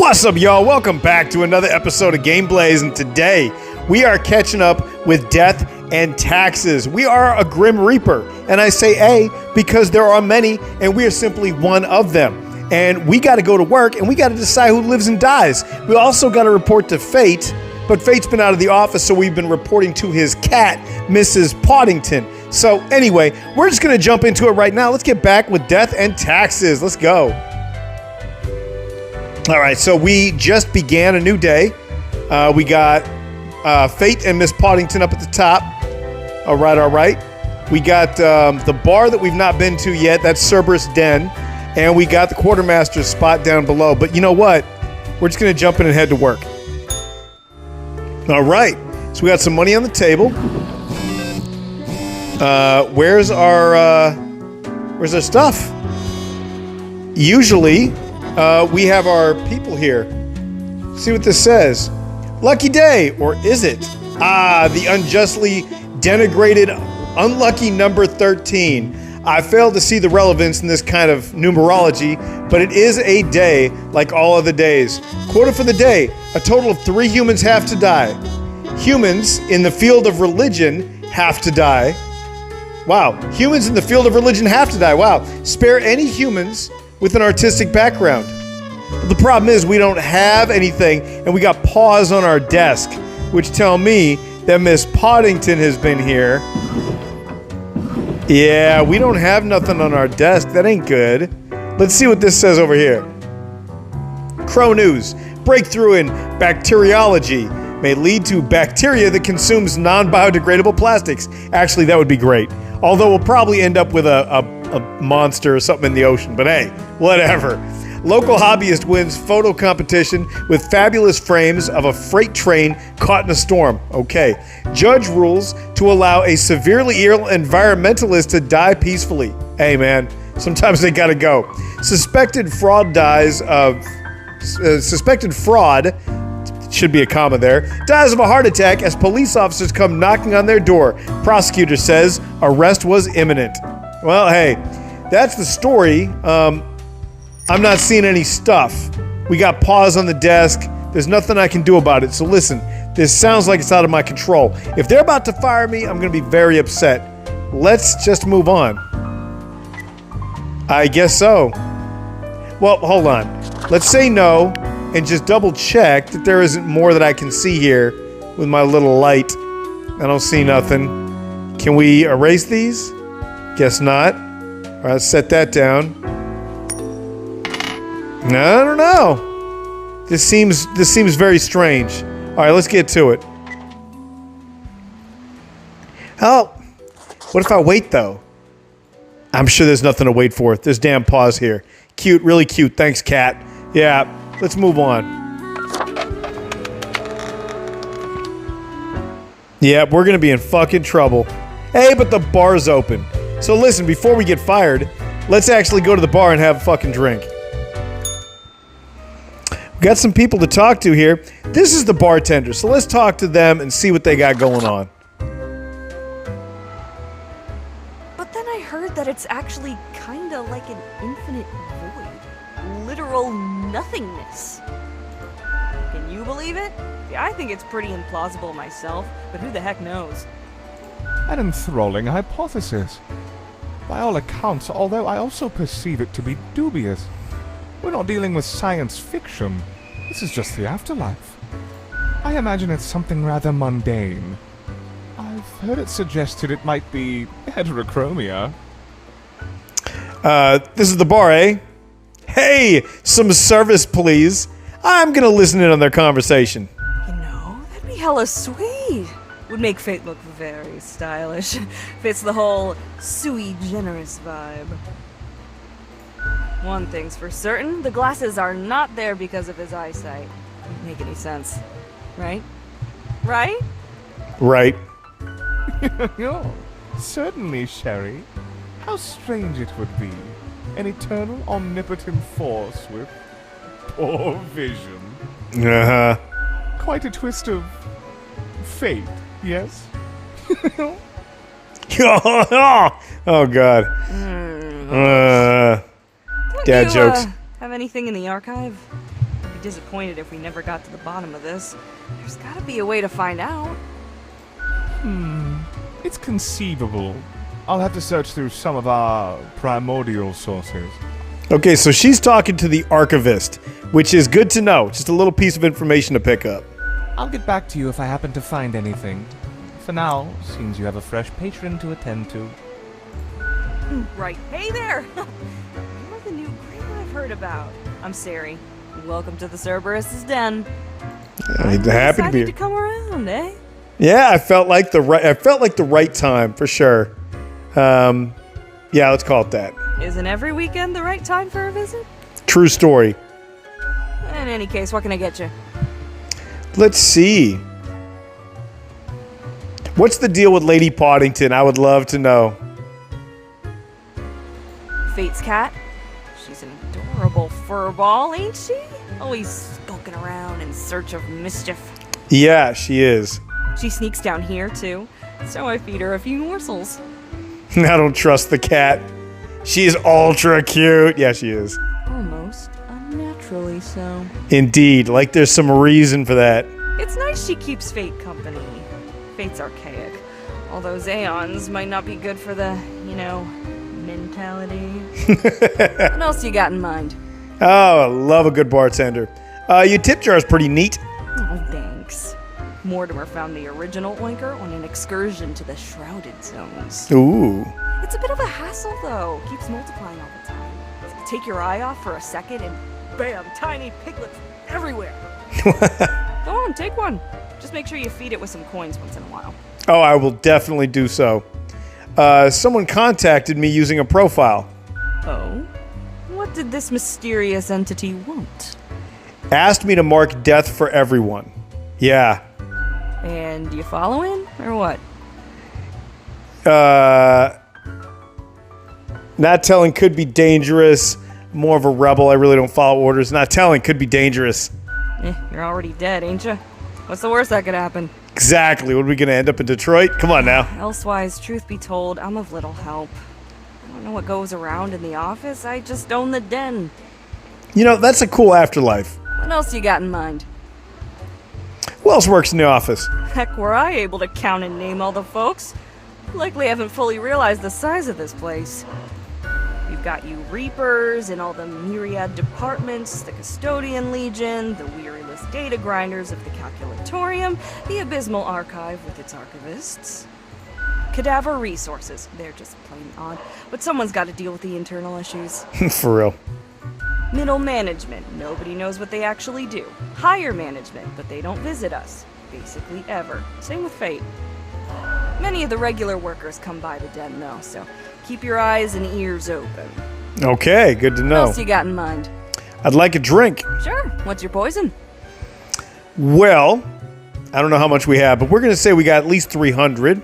What's up, y'all? Welcome back to another episode of Game Blaze, and today we are catching up with Death and Taxes. We are a Grim Reaper, and I say A because there are many, and we are simply one of them. And we got to go to work, and we got to decide who lives and dies. We also got to report to Fate, but Fate's been out of the office, so we've been reporting to his cat, Mrs. Poddington. So anyway, we're just going to jump into it right now. Let's get back with Death and Taxes. Let's go. All right, so we just began a new day. We got Fate and Miss Poddington up at the top. All right. We got the bar that we've not been to yet. That's Cerberus Den. And we got the quartermaster's spot down below. But you know what? We're just going to jump in and head to work. All right. So we got some money on the table. Where's our stuff? Usually, we have our people here. See what this says. Lucky day, or is it? The unjustly denigrated unlucky number 13. I failed to see the relevance in this kind of numerology, but it is a day like all other days. Quota for the day, a total of 3 humans have to die. Humans in the field of religion have to die. Wow, humans in the field of religion have to die. Wow, spare any humans with an artistic background. But the problem is we don't have anything, and we got paws on our desk, which tell me that Miss Poddington has been here. Yeah, we don't have nothing on our desk. That ain't good. Let's see what this says over here. Crow News. Breakthrough in bacteriology may lead to bacteria that consumes non-biodegradable plastics. Actually, that would be great. Although we'll probably end up with a monster or something in the ocean. But hey, whatever. Local hobbyist wins photo competition with fabulous frames of a freight train caught in a storm. Okay. Judge rules to allow a severely ill environmentalist to die peacefully. Hey, man. Sometimes they gotta go. Suspected fraud, should be a comma there, dies of a heart attack as police officers come knocking on their door. Prosecutor says arrest was imminent. Well, hey, that's the story. I'm not seeing any stuff. We got paws on the desk. There's nothing I can do about it. So listen, this sounds like it's out of my control. If they're about to fire me, I'm going to be very upset. Let's just move on. I guess so. Well, hold on. Let's say no and just double check that there isn't more that I can see here with my little light. I don't see nothing. Can we erase these? Guess not. All right, let's set that down. I don't know. This seems very strange. All right, let's get to it. Oh, what if I wait though? I'm sure there's nothing to wait for. There's damn paws here. Cute, really cute. Thanks, cat. Yeah, let's move on. Yeah, we're gonna be in fucking trouble. Hey, but the bar's open. So listen, before we get fired, let's actually go to the bar and have a fucking drink. We got some people to talk to here. This is the bartender, so let's talk to them and see what they got going on. But then I heard that it's actually kinda like an infinite void. Literal nothingness. Can you believe it? Yeah, I think it's pretty implausible myself, but who the heck knows? An enthralling hypothesis. By all accounts, although I also perceive it to be dubious. We're not dealing with science fiction. This is just the afterlife. I imagine it's something rather mundane. I've heard it suggested it might be heterochromia. This is the bar, eh? Hey, some service, please. I'm gonna listen in on their conversation. You know, that'd be hella sweet. Would make Fate look very stylish. Fits the whole sui generis vibe. One thing's for certain, the glasses are not there because of his eyesight. Doesn't make any sense. Right? Right? Right. Oh, certainly, Sherry. How strange it would be. An eternal omnipotent force with poor vision. Uh-huh. Quite a twist of fate, yes? Oh, God. Dad jokes. Have anything in the archive? disappointed if we never got to the bottom of this. There's gotta be a way to find out. It's conceivable. I'll have to search through some of our primordial sources. Okay, so she's talking to the archivist, which is good to know. Just a little piece of information to pick up. I'll get back to you if I happen to find anything. For now, seems you have a fresh patron to attend to. Right. Hey there! You're the new Green I've heard about. I'm Sari. Welcome to the Cerberus's den. I'm happy to be here. To come around, eh? Yeah, I felt like the right time for sure. Yeah, let's call it that. Isn't every weekend the right time for a visit? True story. In any case, what can I get you? Let's see. What's the deal with Lady Poddington? I would love to know. Fate's cat? She's an adorable furball, ain't she? Always skulking around in search of mischief. Yeah, she is. She sneaks down here, too, so I feed her a few morsels. I don't trust the cat. She is ultra cute. Yeah, she is. Almost unnaturally so. Indeed, like there's some reason for that. It's nice she keeps Fate company. Fate's archaic. All those aeons might not be good for the, mentality. What else you got in mind? Oh, I love a good bartender. Your tip jar is pretty neat. Oh, thanks. Mortimer found the original oinker on an excursion to the Shrouded Zones. Ooh. It's a bit of a hassle, though. Keeps multiplying all the time. Take your eye off for a second and bam, tiny piglets everywhere. Go on, take one. Just make sure you feed it with some coins once in a while. Oh, I will definitely do so. Someone contacted me using a profile. Oh? What did this mysterious entity want? Asked me to mark death for everyone. Yeah. And you following, or what? Not telling could be dangerous. More of a rebel. I really don't follow orders. Not telling could be dangerous. You're already dead, ain't you? What's the worst that could happen? Exactly. What are we going to end up in Detroit? Come on now. Elsewise, truth be told, I'm of little help. I don't know what goes around in the office. I just own the den. That's a cool afterlife. What else you got in mind? Who else works in the office? Heck, were I able to count and name all the folks? Likely haven't fully realized the size of this place. You've got you Reapers in all the myriad departments, the Custodian Legion, the weariless data grinders of the Calculatorium, the Abysmal Archive with its archivists. Cadaver Resources, they're just plain odd, but someone's got to deal with the internal issues. For real. Middle management, nobody knows what they actually do. Higher management, but they don't visit us. Basically ever. Same with Fate. Many of the regular workers come by the den though, so keep your eyes and ears open. Okay, good to know. What else you got in mind? I'd like a drink. Sure, what's your poison? Well, I don't know how much we have, but we're going to say we got at least 300.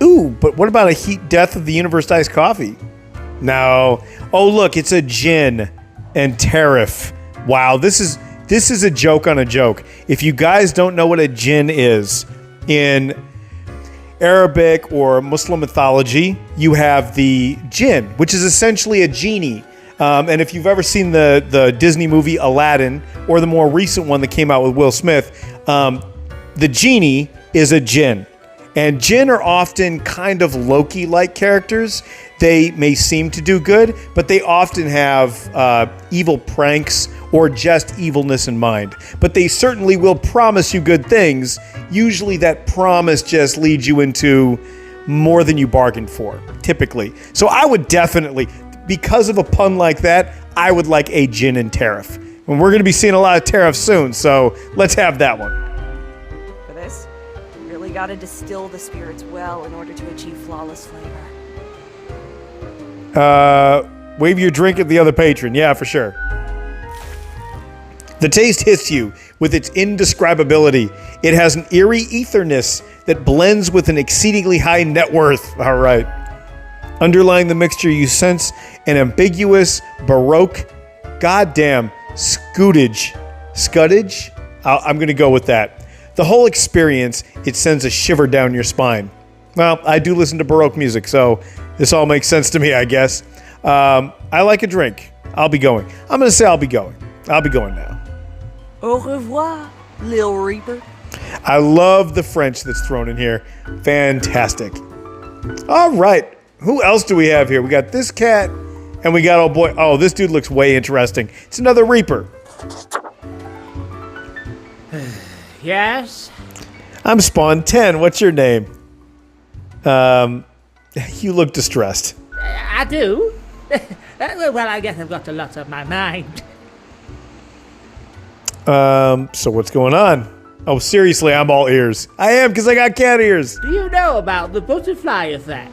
Ooh, but what about a heat death of the universe iced coffee? No. Oh, look, it's a gin and tariff. Wow, this is a joke on a joke. If you guys don't know what a gin is, in Arabic or Muslim mythology, you have the jinn, which is essentially a genie. And if you've ever seen the Disney movie Aladdin, or the more recent one that came out with Will Smith, the genie is a jinn. And jinn are often kind of Loki-like characters. They may seem to do good, but they often have evil pranks or just evilness in mind. But they certainly will promise you good things. Usually that promise just leads you into more than you bargained for, typically. So I would definitely, because of a pun like that, I would like a gin and tariff. And we're going to be seeing a lot of tariffs soon, so let's have that one. For this, you really gotta distill the spirits well in order to achieve flawless flavor. Wave your drink at the other patron. Yeah, for sure. The taste hits you with its indescribability. It has an eerie etherness that blends with an exceedingly high net worth. All right. Underlying the mixture, you sense an ambiguous, baroque, goddamn scutage. Scutage? I'm going to go with that. The whole experience, it sends a shiver down your spine. Well, I do listen to baroque music, so this all makes sense to me, I guess. I like a drink. I'll be going. I'm going to say I'll be going. I'll be going now. Au revoir, Lil Reaper. I love the French that's thrown in here. Fantastic. All right. Who else do we have here? We got this cat, and we got, oh boy. Oh, this dude looks way interesting. It's another Reaper. Yes? I'm Spawn 10. What's your name? You look distressed. I do. Well, I guess I've got a lot on my mind. So what's going on? Oh, seriously, I'm all ears. I am, because I got cat ears. Do you know about the butterfly effect?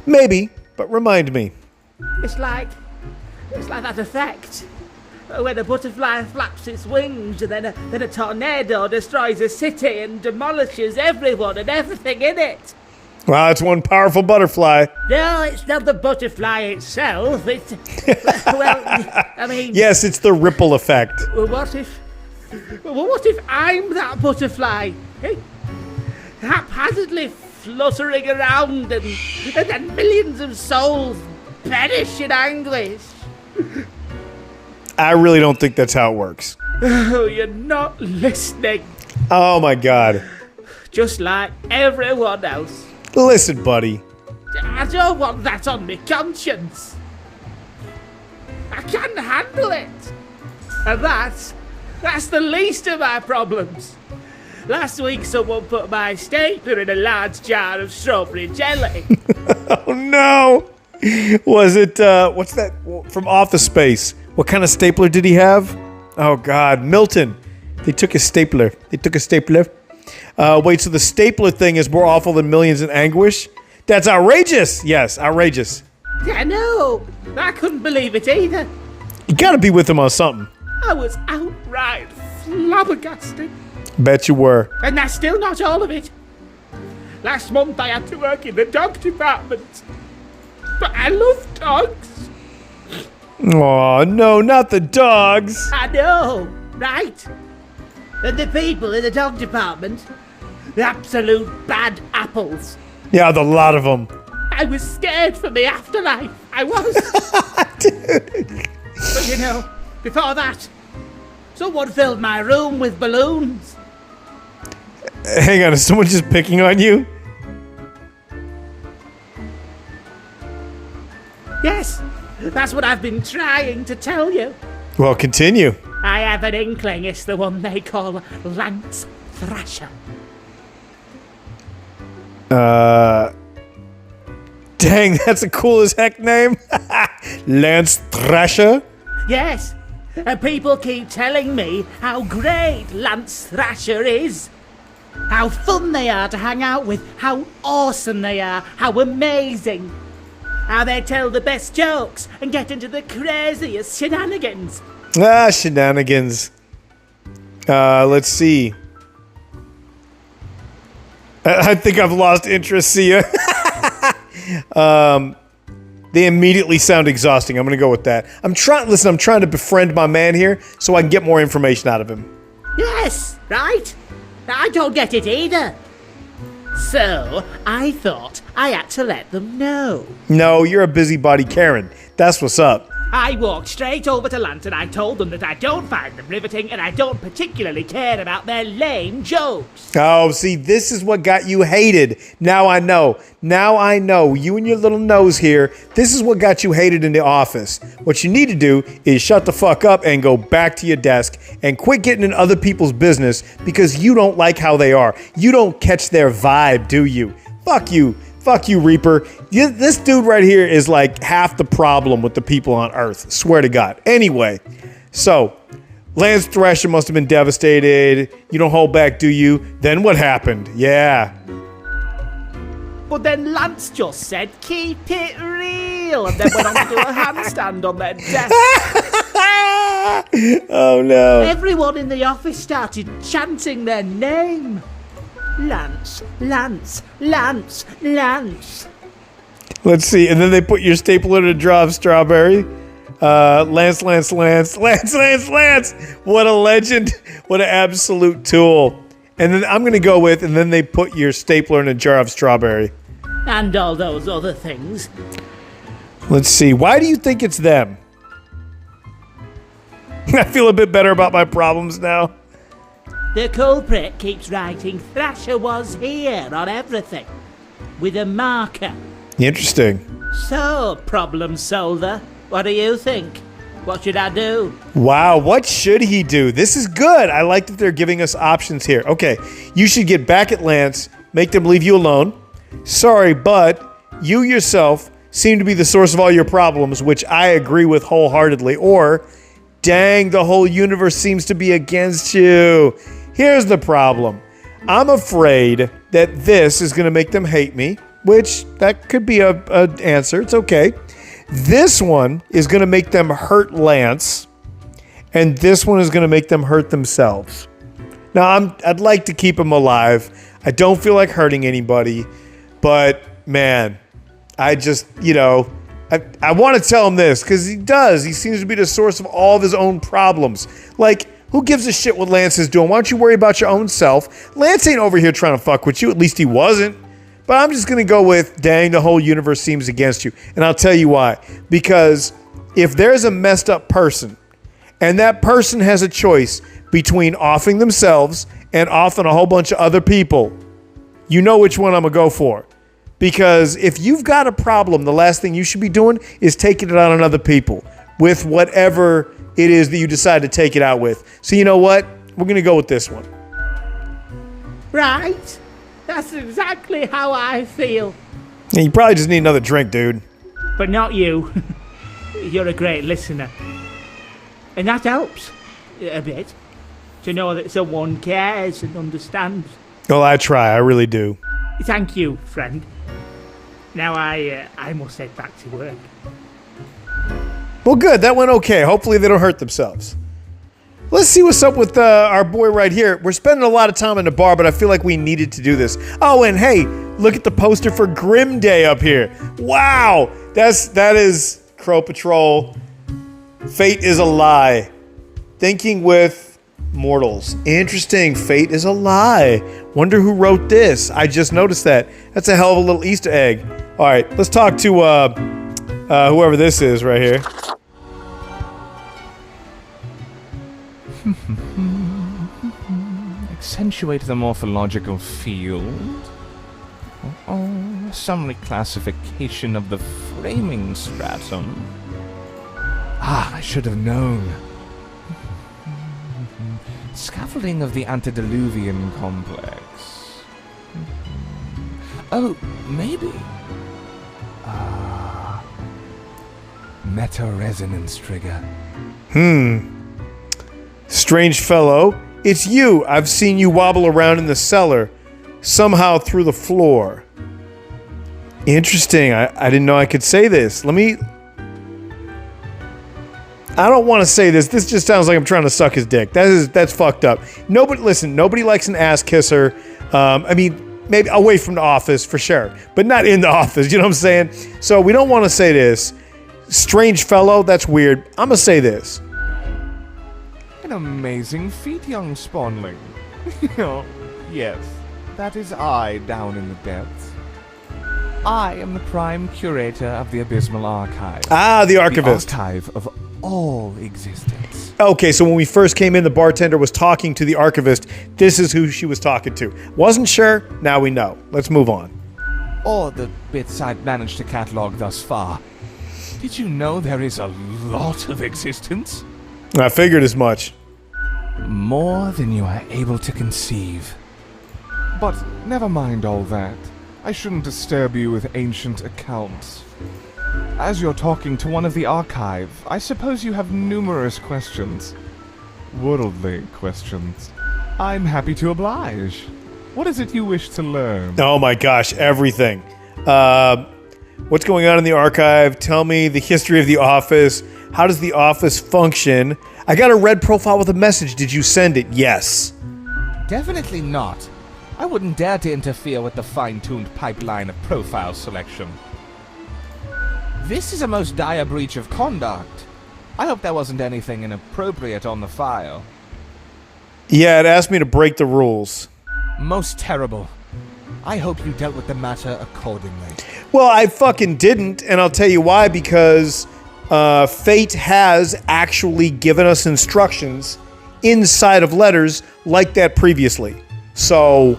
Maybe, but remind me. It's like that effect. When a butterfly flaps its wings and then a tornado destroys a city and demolishes everyone and everything in it. Wow, it's one powerful butterfly. No, it's not the butterfly itself. It's, well, I mean... Yes, it's the ripple effect. Well, what if I'm that butterfly? Eh? Haphazardly fluttering around and then millions of souls perish in anguish. I really don't think that's how it works. Oh, you're not listening. Oh my god. Just like everyone else. Listen, buddy. I don't want that on my conscience. I can't handle it. And that's the least of my problems. Last week someone put my stapler in a large jar of strawberry jelly. Oh no. Was it, what's that from Office Space? What kind of stapler did he have? Oh god, Milton. They took his stapler. Wait, so the stapler thing is more awful than millions in anguish? That's outrageous! Yes, outrageous. Yeah, no, I couldn't believe it either. You gotta be with him on something. I was outright flabbergasted. Bet you were. And that's still not all of it. Last month I had to work in the dog department. But I love dogs. Oh no, not the dogs. I know, right? And the people in the dog department, the absolute bad apples. Yeah, the lot of them. I was scared for the afterlife. I was. Dude. But you know, before that, someone filled my room with balloons. Hang on, is someone just picking on you? Yes, that's what I've been trying to tell you. Well, continue. I have an inkling it's the one they call Lance Thrasher. Dang, that's a cool as heck name. Lance Thrasher? Yes, and people keep telling me how great Lance Thrasher is. How fun they are to hang out with, how awesome they are, how amazing. How they tell the best jokes and get into the craziest shenanigans. Ah, shenanigans. Let's see. I think I've lost interest, see ya. They immediately sound exhausting. I'm gonna go with that. I'm trying to befriend my man here so I can get more information out of him. Yes, right? I don't get it either. So, I thought I had to let them know. No, you're a busybody Karen. That's what's up. I walked straight over to Lance and I told them that I don't find them riveting and I don't particularly care about their lame jokes. Oh, see, this is what got you hated. Now I know. You and your little nose here, this is what got you hated in the office. What you need to do is shut the fuck up and go back to your desk and quit getting in other people's business because you don't like how they are. You don't catch their vibe, do you? Fuck you. Fuck you, Reaper. This dude right here is like half the problem with the people on Earth. Swear to God. Anyway, so Lance Thrasher must have been devastated. You don't hold back, do you? Then what happened? Yeah. But then Lance just said, keep it real, and then went on to do a handstand on their desk. Oh no. Everyone in the office started chanting their name. Lance, Lance, Lance, Lance. Let's see. And then they put your stapler in a jar of strawberry. Lance. What a legend. What an absolute tool. And then I'm going to go with, and then they put your stapler in a jar of strawberry. And all those other things. Let's see. Why do you think it's them? I feel a bit better about my problems now. The culprit keeps writing Thrasher was here on everything. With a marker. Interesting. So, problem solver, what do you think? What should I do? Wow, what should he do? This is good. I like that they're giving us options here. Okay, you should get back at Lance, make them leave you alone. Sorry, but you yourself seem to be the source of all your problems, which I agree with wholeheartedly. Or, dang, the whole universe seems to be against you. Here's the problem. I'm afraid that this is going to make them hate me, which that could be an answer. It's okay. This one is going to make them hurt Lance, and this one is going to make them hurt themselves. Now, I'd like to keep him alive. I don't feel like hurting anybody, but man, I just, I want to tell him this because he does. He seems to be the source of all of his own problems. Like, who gives a shit what Lance is doing? Why don't you worry about your own self? Lance ain't over here trying to fuck with you. At least he wasn't. But I'm just going to go with, dang, the whole universe seems against you. And I'll tell you why. Because if there's a messed up person, and that person has a choice between offing themselves and offing a whole bunch of other people, you know which one I'm going to go for. Because if you've got a problem, the last thing you should be doing is taking it out on other people with whatever it is that you decide to take it out with. So you know what? We're going to go with this one. Right. That's exactly how I feel. Yeah, you probably just need another drink, dude. But not you. You're a great listener. And that helps a bit. To know that someone cares and understands. Well, I try. I really do. Thank you, friend. Now I must head back to work. Well, good. That went okay. Hopefully they don't hurt themselves. Let's see what's up with our boy right here. We're spending a lot of time in the bar, but I feel like we needed to do this. Oh, and hey, look at the poster for Grim Day up here. Wow. That is Crow Patrol. Fate is a lie. Thinking with mortals. Interesting. Fate is a lie. Wonder who wrote this. I just noticed that. That's a hell of a little Easter egg. All right, let's talk to whoever this is right here. Accentuate the morphological field. Oh, some reclassification of the framing stratum. Ah, I should have known. Scaffolding of the antediluvian complex. Oh, maybe. Meta-resonance trigger. Strange fellow. It's you. I've seen you wobble around in the cellar. Somehow through the floor. Interesting. I didn't know I could say this. I don't want to say this. This just sounds like I'm trying to suck his dick. That's fucked up. Nobody likes an ass kisser. I mean, maybe away from the office for sure, but not in the office. You know what I'm saying? So we don't want to say this. Strange fellow. That's weird. I'm gonna say this. An amazing feat, young spawnling. Oh, yes, that is I down in the depths. I am the prime curator of the Abysmal Archive. Ah, the archivist. The archive of all existence. Okay, so when we first came in, the bartender was talking to the archivist. This is who she was talking to. Wasn't sure, now we know. Let's move on. Or the bits I've managed to catalog thus far. Did you know there is a lot of existence? I figured as much. More than you are able to conceive. But never mind all that. I shouldn't disturb you with ancient accounts. As you're talking to one of the archive, I suppose you have numerous questions. Worldly questions. I'm happy to oblige. What is it you wish to learn? Oh my gosh, everything. What's going on in the archive? Tell me the history of the office. How does the office function? I got a red profile with a message. Did you send it? Yes. Definitely not. I wouldn't dare to interfere with the fine-tuned pipeline of profile selection. This is a most dire breach of conduct. I hope there wasn't anything inappropriate on the file. Yeah, it asked me to break the rules. Most terrible. I hope you dealt with the matter accordingly. Well, I fucking didn't, and I'll tell you why, because Fate has actually given us instructions inside of letters like that previously. So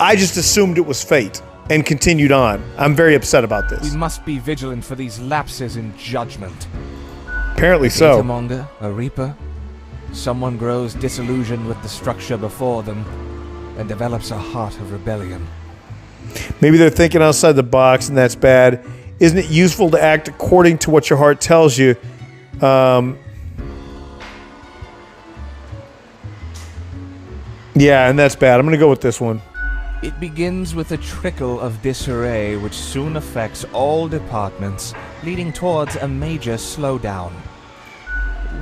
I just assumed it was fate and continued on. I'm very upset about this. We must be vigilant for these lapses in judgment. Apparently A so. datamonger, a reaper. Someone grows disillusioned with the structure before them and develops a heart of rebellion. Maybe they're thinking outside the box and that's bad. Isn't it useful to act according to what your heart tells you? Yeah, and that's bad. I'm going to go with this one. It begins with a trickle of disarray which soon affects all departments, leading towards a major slowdown.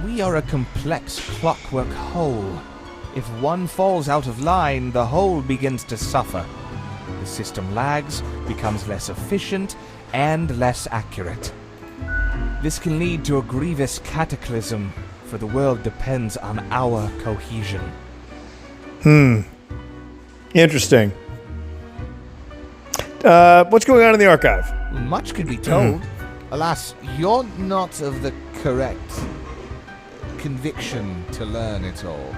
We are a complex clockwork whole. If one falls out of line, the whole begins to suffer. The system lags, becomes less efficient, and less accurate. This can lead to a grievous cataclysm, for the world depends on our cohesion. Interesting. What's going on in the archive? Much could be told. Alas, you're not of the correct conviction to learn it all.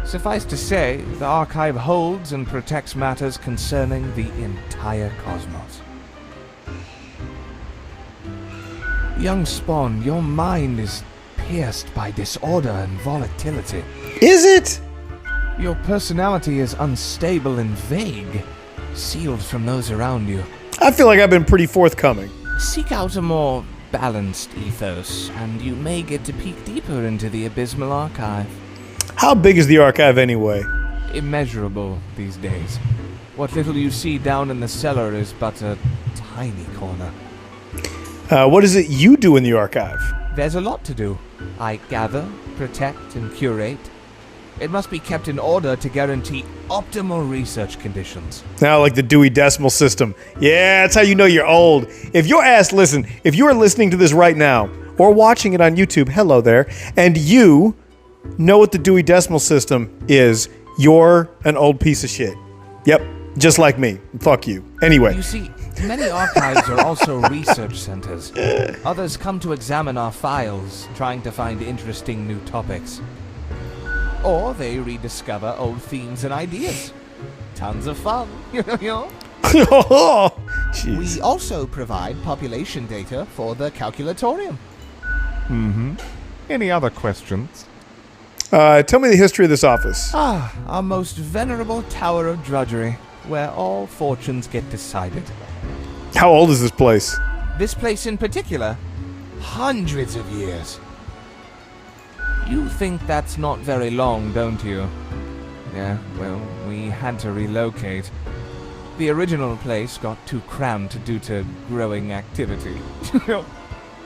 Suffice to say, the archive holds and protects matters concerning the entire cosmos. Young Spawn, your mind is pierced by disorder and volatility. Is it? Your personality is unstable and vague, sealed from those around you. I feel like I've been pretty forthcoming. Seek out a more balanced ethos, and you may get to peek deeper into the abysmal archive. How big is the archive anyway? Immeasurable these days. What little you see down in the cellar is but a tiny corner. What is it you do in the archive? There's a lot to do. I gather, protect, and curate. It must be kept in order to guarantee optimal research conditions. Now, like the Dewey Decimal System. Yeah, that's how you know you're old. If your ass, listen, if you are listening to this right now, or watching it on YouTube, hello there, and you know what the Dewey Decimal System is, you're an old piece of shit. Yep, just like me. Fuck you. Anyway. You see, many archives are also research centers. Others come to examine our files, trying to find interesting new topics. Or they rediscover old themes and ideas. Tons of fun, you know? Jeez. We also provide population data for the calculatorium. Any other questions? Tell me the history of this office. Our most venerable tower of drudgery, where all fortunes get decided. How old is this place? This place in particular, hundreds of years. You think that's not very long, don't you? Yeah, well, we had to relocate. The original place got too cramped due to growing activity.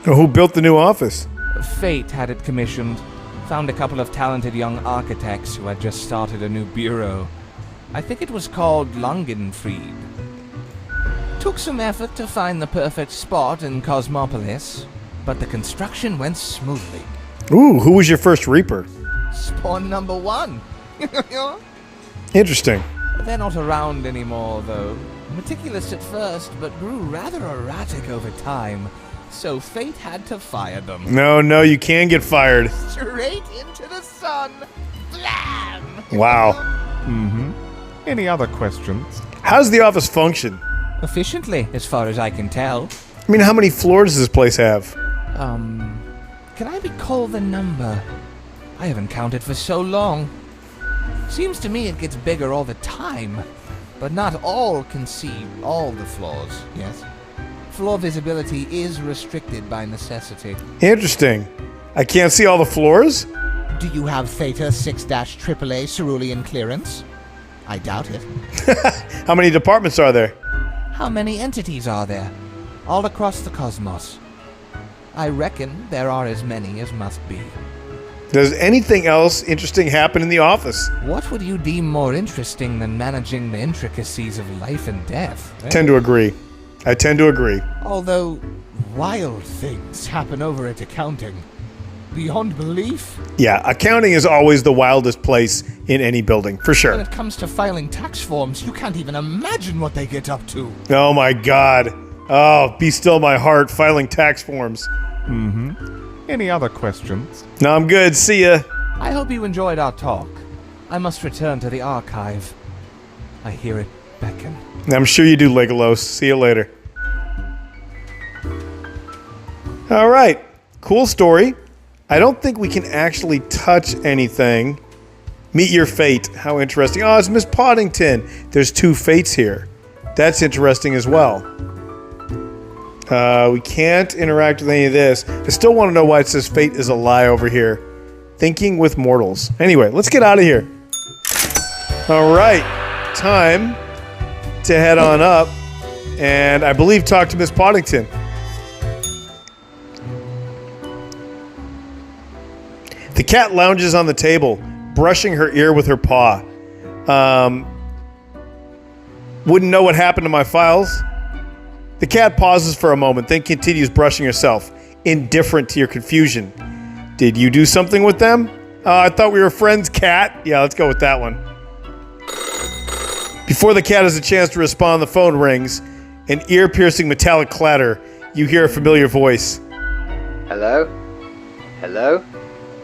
Who built the new office? Fate had it commissioned. Found a couple of talented young architects who had just started a new bureau. I think it was called Langenfried. Took some effort to find the perfect spot in Cosmopolis, but the construction went smoothly. Ooh, who was your first Reaper? Spawn number 1. Interesting. They're not around anymore, though. Meticulous at first, but grew rather erratic over time. So fate had to fire them. No, you can get fired. Straight into the sun. Blam! Wow. Any other questions? How does the office function? Efficiently, as far as I can tell. I mean, how many floors does this place have? Can I recall the number? I haven't counted for so long. Seems to me it gets bigger all the time. But not all can see all the floors, yes? Floor visibility is restricted by necessity. Interesting. I can't see all the floors? Do you have Theta 6-AAA cerulean clearance? I doubt it. How many departments are there? How many entities are there? All across the cosmos. I reckon there are as many as must be. Does anything else interesting happen in the office? What would you deem more interesting than managing the intricacies of life and death? I tend to agree. Although wild things happen over at accounting. Beyond belief. Yeah, accounting is always the wildest place in any building, for When sure. it comes to filing tax forms, you can't even imagine what they get up to. Oh my god. Oh, be still my heart, filing tax forms. Any other questions? No, I'm good. See ya. I hope you enjoyed our talk. I must return to the archive. I hear it beckon. I'm sure you do, Legolas. See you later. All right. Cool story. I don't think we can actually touch anything. Meet your fate. How interesting. Oh, it's Miss Poddington. There's 2 fates here. That's interesting as well. We can't interact with any of this. I still want to know why it says fate is a lie over here. Thinking with mortals. Anyway, let's get out of here. All right. Time to head on up and I believe talk to Miss Poddington. The cat lounges on the table, brushing her ear with her paw. Wouldn't know what happened to my files? The cat pauses for a moment, then continues brushing herself, indifferent to your confusion. Did you do something with them? I thought we were friends, cat. Yeah, let's go with that one. Before the cat has a chance to respond, the phone rings. An ear-piercing metallic clatter. You hear a familiar voice. Hello? Hello?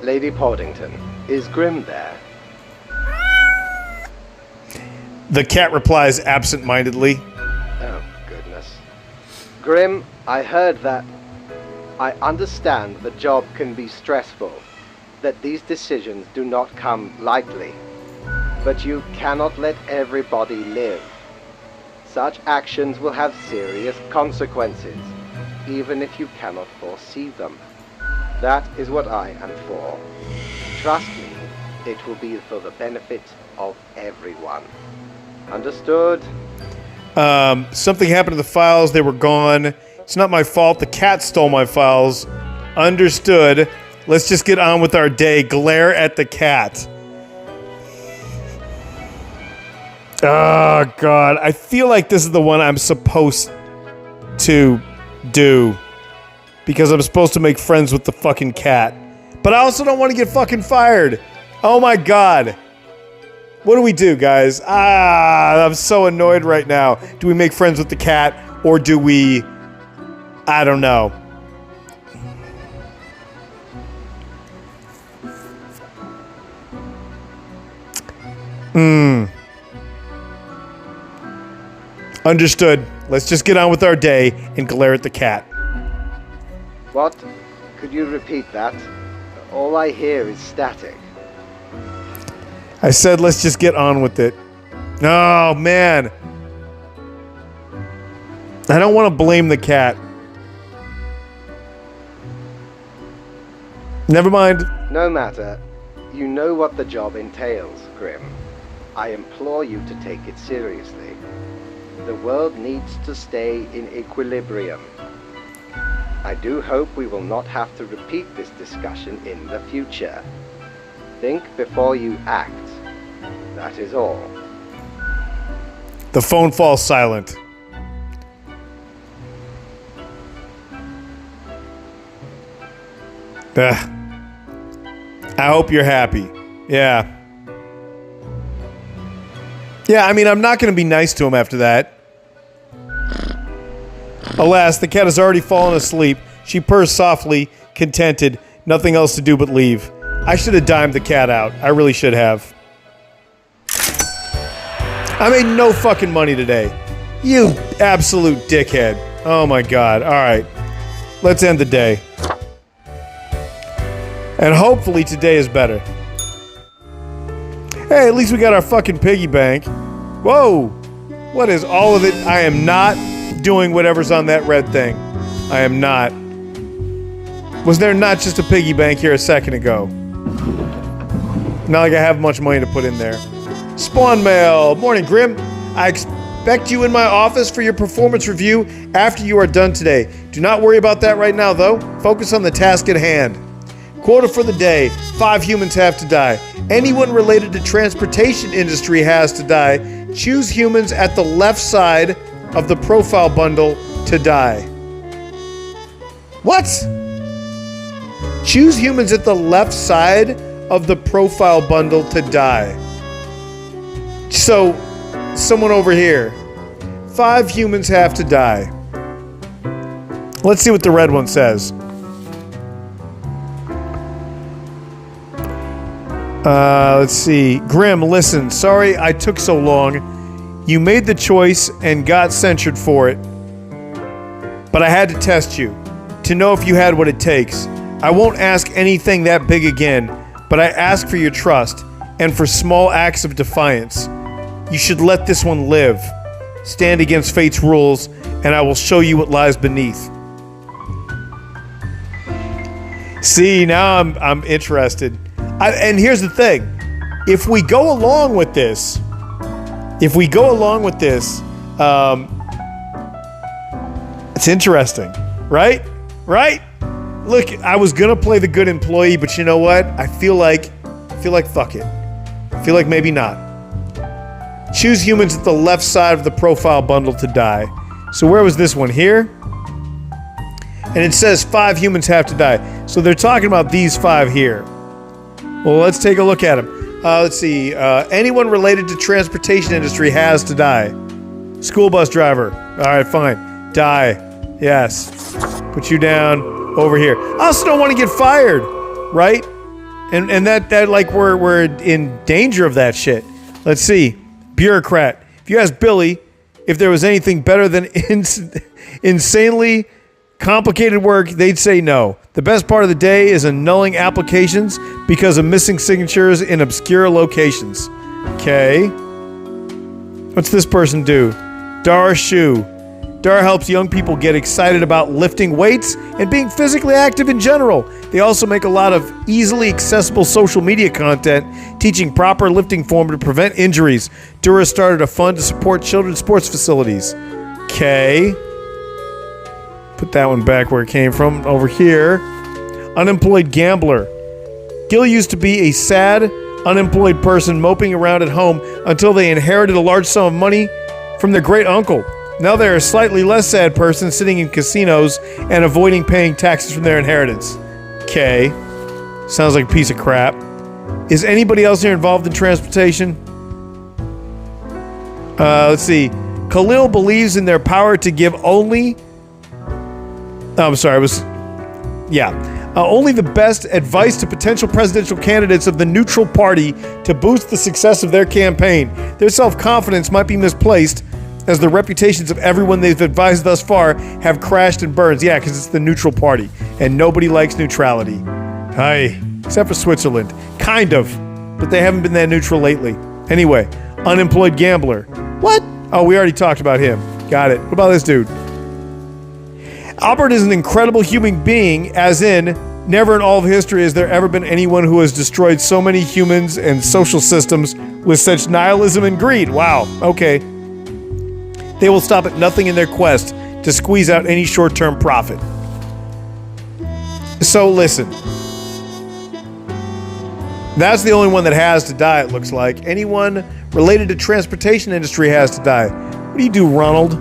Lady Poddington, is Grim there? The cat replies absent-mindedly. Oh, goodness. Grim, I heard that... I understand the job can be stressful, that these decisions do not come lightly. But you cannot let everybody live. Such actions will have serious consequences, even if you cannot foresee them. That is what I am for. Trust me, it will be for the benefit of everyone. Understood? Something happened to the files. They were gone. It's not my fault. The cat stole my files. Understood. Let's just get on with our day. Glare at the cat. Oh, God. I feel like this is the one I'm supposed to do. Because I'm supposed to make friends with the fucking cat. But I also don't want to get fucking fired. Oh, my God. What do we do, guys? I'm so annoyed right now. Do we make friends with the cat? Or do we... I don't know. Understood. Let's just get on with our day and glare at the cat. What? Could you repeat that? All I hear is static. I said let's just get on with it. Oh, man. I don't want to blame the cat. Never mind. No matter. You know what the job entails, Grim. I implore you to take it seriously. The world needs to stay in equilibrium. I do hope we will not have to repeat this discussion in the future. Think before you act. That is all. The phone falls silent. Ugh. I hope you're happy. Yeah. Yeah, I mean, I'm not going to be nice to him after that. Alas, the cat has already fallen asleep. She purrs softly, contented, nothing else to do but leave. I should have dimed the cat out. I really should have. I made no fucking money today. You absolute dickhead. Oh my God. All right. Let's end the day. And hopefully today is better. Hey, at least we got our fucking piggy bank. Whoa. What is all of it? I am not doing whatever's on that red thing. I am not. Was there not just a piggy bank here a second ago? Not like I have much money to put in there. Spawn mail. Morning, Grim. I expect you in my office for your performance review after you are done today. Do not worry about that right now, though. Focus on the task at hand. Quota for the day. 5 humans have to die. Anyone related to transportation industry has to die. Choose humans at the left side of the profile bundle to die. What? Choose humans at the left side of the profile bundle to die. So, someone over here. 5 humans have to die. Let's see what the red one says. Let's see. Grim, listen. Sorry I took so long. You made the choice and got censured for it. But I had to test you to know if you had what it takes. I won't ask anything that big again, but I ask for your trust and for small acts of defiance. You should let this one live. Stand against fate's rules, and I will show you what lies beneath. See, now I'm interested. And here's the thing. If we go along with this, it's interesting, right? Right? Look, I was gonna play the good employee, but you know what? I feel like fuck it. I feel like maybe not. Choose humans at the left side of the profile bundle to die. So where was this one? Here? And it says 5 humans have to die. So they're talking about these 5 here. Well, let's take a look at them. Let's see. Anyone related to transportation industry has to die. School bus driver. All right, fine. Die. Yes. Put you down over here. I also don't want to get fired, right? And that like we're in danger of that shit. Let's see. Bureaucrat. If you ask Billy if there was anything better than insanely complicated work, they'd say no. The best part of the day is annulling applications because of missing signatures in obscure locations. Okay. What's this person do? Dar Shu. Dar helps young people get excited about lifting weights and being physically active in general. They also make a lot of easily accessible social media content teaching proper lifting form to prevent injuries. Dura started a fund to support children's sports facilities. Okay. Put that one back where it came from. Over here. Unemployed gambler. Gil used to be a sad, unemployed person moping around at home until they inherited a large sum of money from their great uncle. Now they're a slightly less sad person sitting in casinos and avoiding paying taxes from their inheritance. Okay. Sounds like a piece of crap. Is anybody else here involved in transportation? Let's see. Khalil believes in their power to give only... only the best advice to potential presidential candidates of the neutral party to boost the success of their campaign. Their self-confidence might be misplaced, as the reputations of everyone they've advised thus far have crashed and burned. Yeah, because it's the neutral party, and nobody likes neutrality. Hi. Except for Switzerland. Kind of. But they haven't been that neutral lately. Anyway, unemployed gambler. What? Oh, we already talked about him. Got it. What about this dude? Albert is an incredible human being, as in, never in all of history has there ever been anyone who has destroyed so many humans and social systems with such nihilism and greed. Wow. Okay. They will stop at nothing in their quest to squeeze out any short-term profit. So listen. That's the only one that has to die, it looks like. Anyone related to transportation industry has to die. What do you do, Ronald?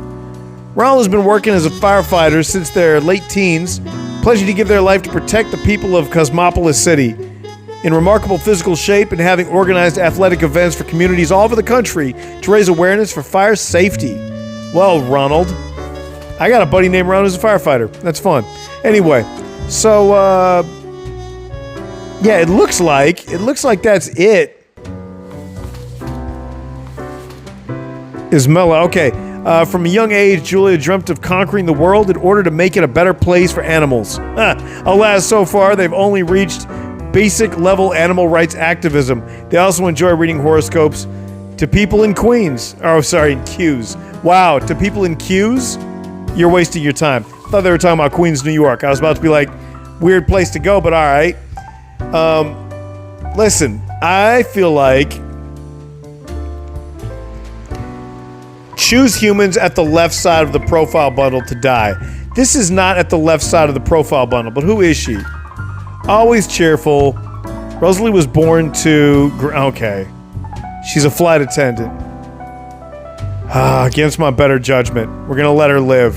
Ronald has been working as a firefighter since their late teens, pledging to give their life to protect the people of Cosmopolis City. In remarkable physical shape and having organized athletic events for communities all over the country to raise awareness for fire safety. Well, Ronald, I got a buddy named Ronald who's a firefighter. That's fun. Anyway, so, yeah, it looks like that's it. Ismella, okay. From a young age, Julia dreamt of conquering the world in order to make it a better place for animals. Alas, so far, they've only reached basic level animal rights activism. They also enjoy reading horoscopes to people in Queens. Oh, sorry, in queues. Wow, to people in queues? You're wasting your time. I thought they were talking about Queens, New York. I was about to be like, weird place to go, but all right. Listen, I feel like choose humans at the left side of the profile bundle to die. This is not at the left side of the profile bundle, but who is she? Always cheerful. Rosalie was born to... Okay. She's a flight attendant. Against my better judgment. We're gonna let her live.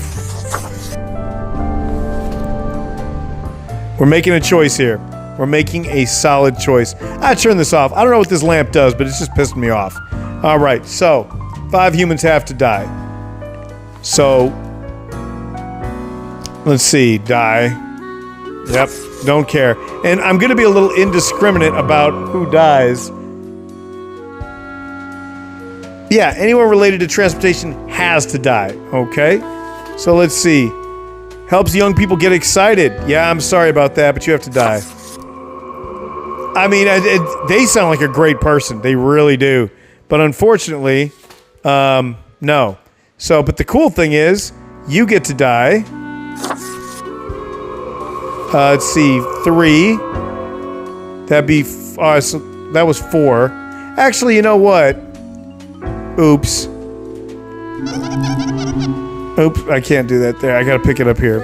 We're making a choice here. We're making a solid choice. I turn this off. I don't know what this lamp does, but it's just pissing me off. Alright, so 5 humans have to die. So Let's see. Die. Yep. Don't care. And I'm going to be a little indiscriminate about who dies. Yeah, anyone related to transportation has to die. Okay? So let's see. Helps young people get excited. Yeah, I'm sorry about that, but you have to die. I mean, they sound like a great person. They really do. But unfortunately, no. So, but the cool thing is, you get to die. Let's see, 3. That'd be, so that was 4. Actually, you know what? Oops. Oops, I can't do that there. I gotta pick it up here.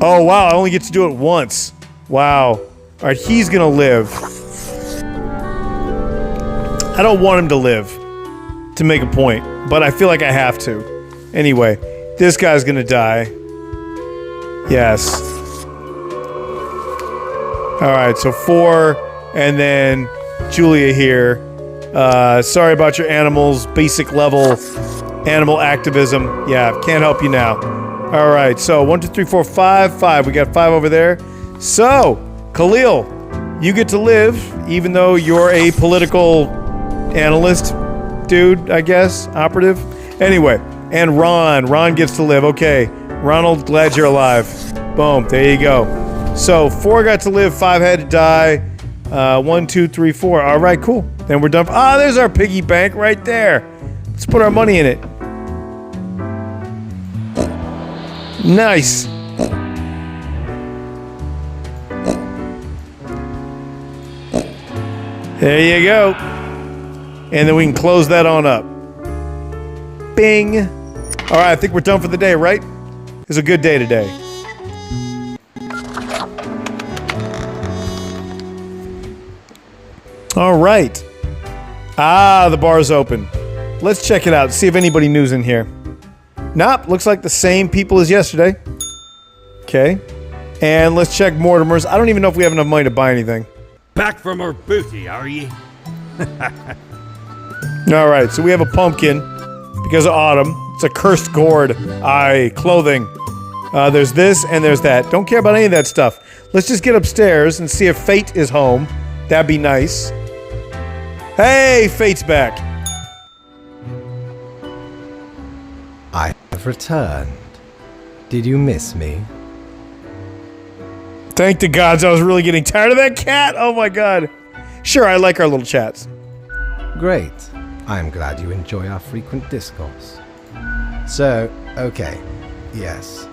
Oh, wow, I only get to do it once. Wow. Alright, he's gonna live. I don't want him to live, to make a point, but I feel like I have to. Anyway, this guy's gonna die. Yes. Alright, so 4, and then Julia here. Sorry about your animals, basic level animal activism. Yeah, can't help you now. Alright, so 1, 2, 3, 4, 5, 5. We got 5 over there. So, Khalil, you get to live, even though you're a political analyst dude, I guess, operative. Anyway, and Ron gets to live. Okay, Ronald, glad you're alive. Boom, there you go. So 4 got to live, 5 had to die. 1, 2, 3, 4. All right, cool. Then we're done. Ah, there's our piggy bank right there. Let's put our money in it. Nice. There you go. And then we can close that on up. Bing. All right, I think we're done for the day, right? It's a good day today. All right. Ah, the bar's open. Let's check it out, see if anybody new's in here. Nope, looks like the same people as yesterday. Okay. And let's check Mortimer's. I don't even know if we have enough money to buy anything. Back from our booty, are ye? All right, so we have a pumpkin because of autumn. It's a cursed gourd. Aye, clothing. There's this and there's that. Don't care about any of that stuff. Let's just get upstairs and see if Fate is home. That'd be nice. Hey, Fate's back. I have returned. Did you miss me? Thank the gods, I was really getting tired of that cat. Oh my god. Sure, I like our little chats. Great. I'm glad you enjoy our frequent discourse. So, okay. Yes.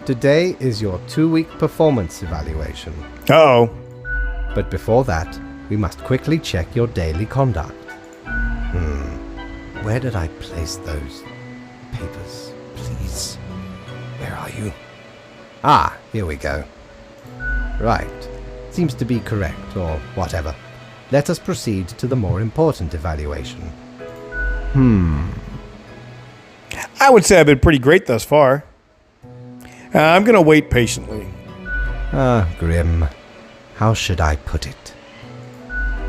Today is your 2-week performance evaluation. Uh-oh. But before that, we must quickly check your daily conduct. Where did I place those papers? Please. Where are you? Ah, here we go. Right. Seems to be correct, or whatever. Let us proceed to the more important evaluation. I would say I've been pretty great thus far. I'm gonna wait patiently. Ah, Grim. How should I put it?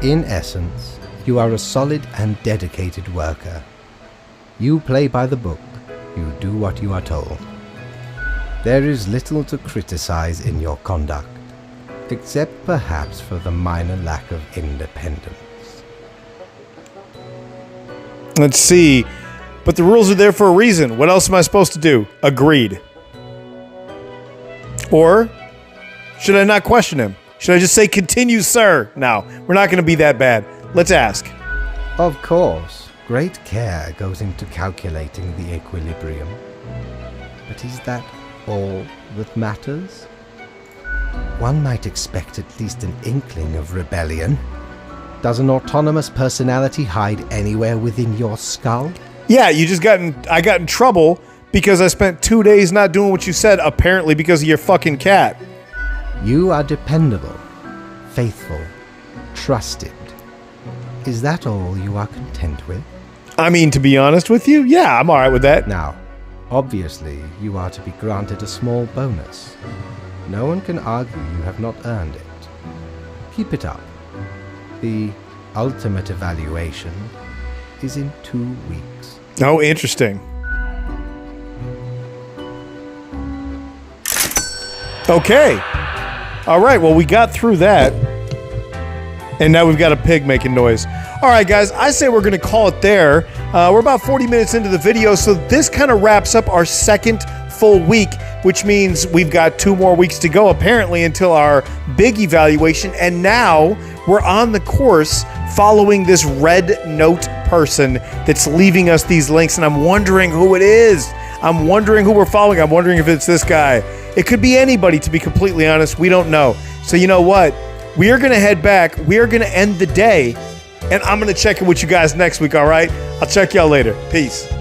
In essence, you are a solid and dedicated worker. You play by the book. You do what you are told. There is little to criticize in your conduct, except perhaps for the minor lack of independence. Let's see. But the rules are there for a reason. What else am I supposed to do? Agreed. Or should I not question him? Should I just say, continue, sir? No, we're not going to be that bad. Let's ask. Of course, great care goes into calculating the equilibrium. But is that all that matters? One might expect at least an inkling of rebellion. Does an autonomous personality hide anywhere within your skull? Yeah, I got in trouble because I spent 2 days not doing what you said, apparently because of your fucking cat. You are dependable, faithful, trusted. Is that all you are content with? I mean, to be honest with you, yeah, I'm alright with that. Now, obviously, you are to be granted a small bonus. No one can argue you have not earned it. Keep it up. The ultimate evaluation is in 2 weeks. Oh, interesting. Okay. All right, well, we got through that. And now we've got a pig making noise. All right, guys, I say we're going to call it there. We're about 40 minutes into the video, so this kind of wraps up our second full week, which means we've got 2 more weeks to go, apparently, until our big evaluation. And now we're on the course following this red note person that's leaving us these links, and I'm wondering who it is. I'm wondering who we're following. I'm wondering if it's this guy. It could be anybody, to be completely honest. We don't know. So you know what? We are going to head back. We are going to end the day, and I'm going to check in with you guys next week, all right? I'll check y'all later. Peace.